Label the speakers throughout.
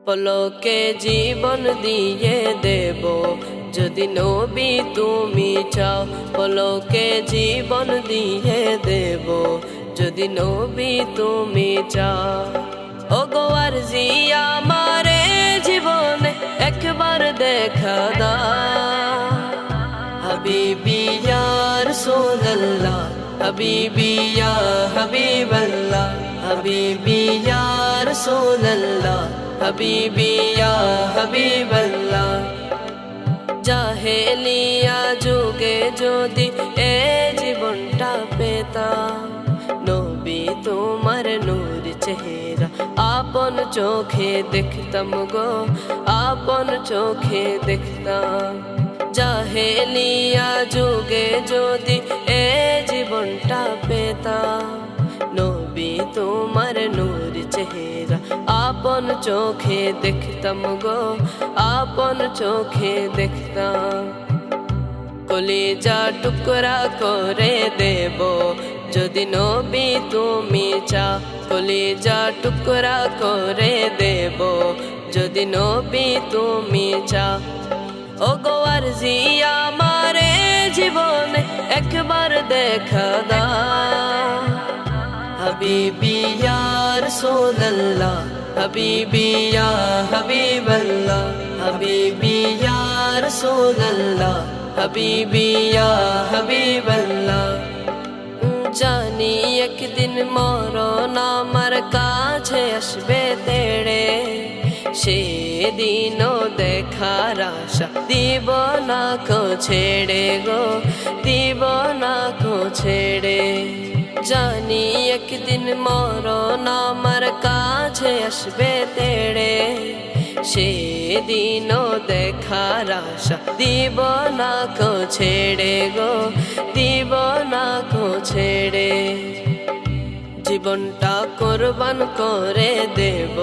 Speaker 1: পলকে জীবন দিয়ে দেব যদি নবী তুমি চাও। পলকে জীবন দিয়ে দেব যদি নবী তুমি চাও। ওগো আরজি আমারে জীবনে একবার দেখা দাও। হাবিবি ইয়া রাসূলুল্লাহ, হাবিবি ইয়া হাবিবাল্লাহ, হাবিবি ইয়া রাসূলুল্লাহ, হাবিবি ইয়া হাবিবাল্লাহ। জাহেলিয়া যুগে যদি এ জীবনটা পেতাম, নবী তোমার নূর চেহারা আপন চোখে দেখতাম গো, আপন চোখে দেখতাম। জাহেলিয়া যুগে যদি এ জীবনটা পেতাম, নবী তোমার নূর চেহারা আপন চোখে দেখতাম গো, আপন চোখে দেখতাম। কলিজা টুকরা করে দেব যদি নবী তুমি চাও। কলিজা টুকরা করে দেব যদি নবী তুমি চাও। ওগো আরজি আমারে জীবনে একবার দেখা দাও। হাবিবি ইয়া রাসূলুল্লাহ, হাবিবি ইয়া হাবিবাল্লাহ, হাবিবি ইয়া রাসূলুল্লাহ, হাবিবি ইয়া হাবিবাল্লাহ। জানি একদিন মরণ আমার কাছে আসবে তেড়ে, সেদিনও দেখার আশা দিব না কো ছেড়ে গো, দিব না কো ছেড়ে। জানি একদিন মরণ আমার কাছে আসবে তেড়ে, সেদিনও দেখার আশা দিব না কো ছেড়ে গো, দিব না কো ছেড়ে। জীবনটা কোরবান করে দেব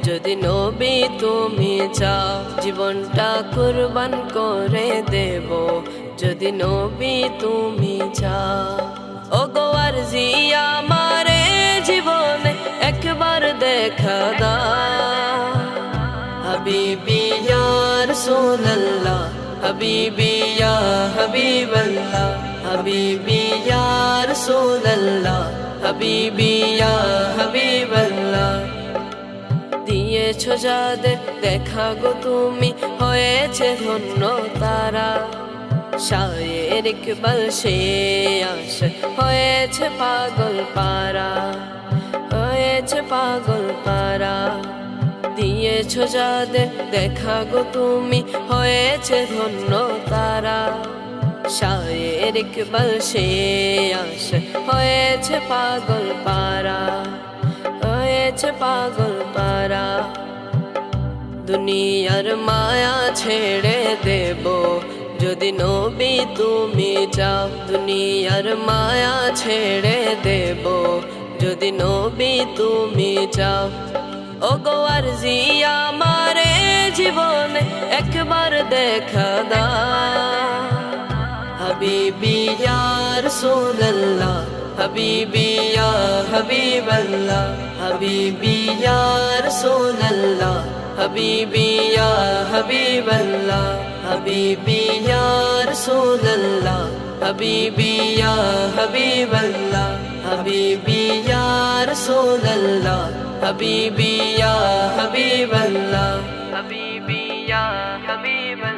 Speaker 1: যদি নবী তুমি চাও। জীবনটা কুরবান করে দেব যদি নবী তুমি চাও। ওগো আরজি আমারে জীবনে একবার দেখা দাও। হাবিবি ইয়া রাসূলুল্লাহ, হাবিবি ইয়া হাবিবাল্লাহ, হাবিবি ইয়া রাসূলুল্লাহ, হাবিবি ইয়া হাবিবাল্লাহ। দিয়েছো যাদের দেখা গো তুমি হয়েছে ধন্য তারা। শায়ের ইকবাল সে আশা হয়েছে পাগল পারা, হয়েছে পাগল পারা। দিয়েছো যাদের দেখা গো তুমি হয়েছে ধন্য তারা। শায়ের ইকবাল সে আশা হয়েছে পাগল পারা, হয়েছে পাগল পারা। দুনিয়ার মায়া ছেড়ে দেব যদি নবী তুমি চাও। দুনিয়ার মায়া ছেড়ে দেব যদি নবী তুমি চাও। ওগো আরজি আমারে জীবনে একবার দেখা দাও। হাবিবি ইয়া রাসূলুল্লাহ, হাবিবি ইয়া হাবিবাল্লাহ, হাবিবি ইয়া রাসূলুল্লাহ, হাবিবি ইয়া হাবিবাল্লাহ, হাবিবি ইয়া রাসূলুল্লাহ, হাবিবি ইয়া হাবিবাল্লাহ, হাবিবি ইয়া রাসূলুল্লাহ, হাবিবি ইয়া হাবিবাল্লাহ, হাবিবি ইয়া হাবিবাল্লাহ।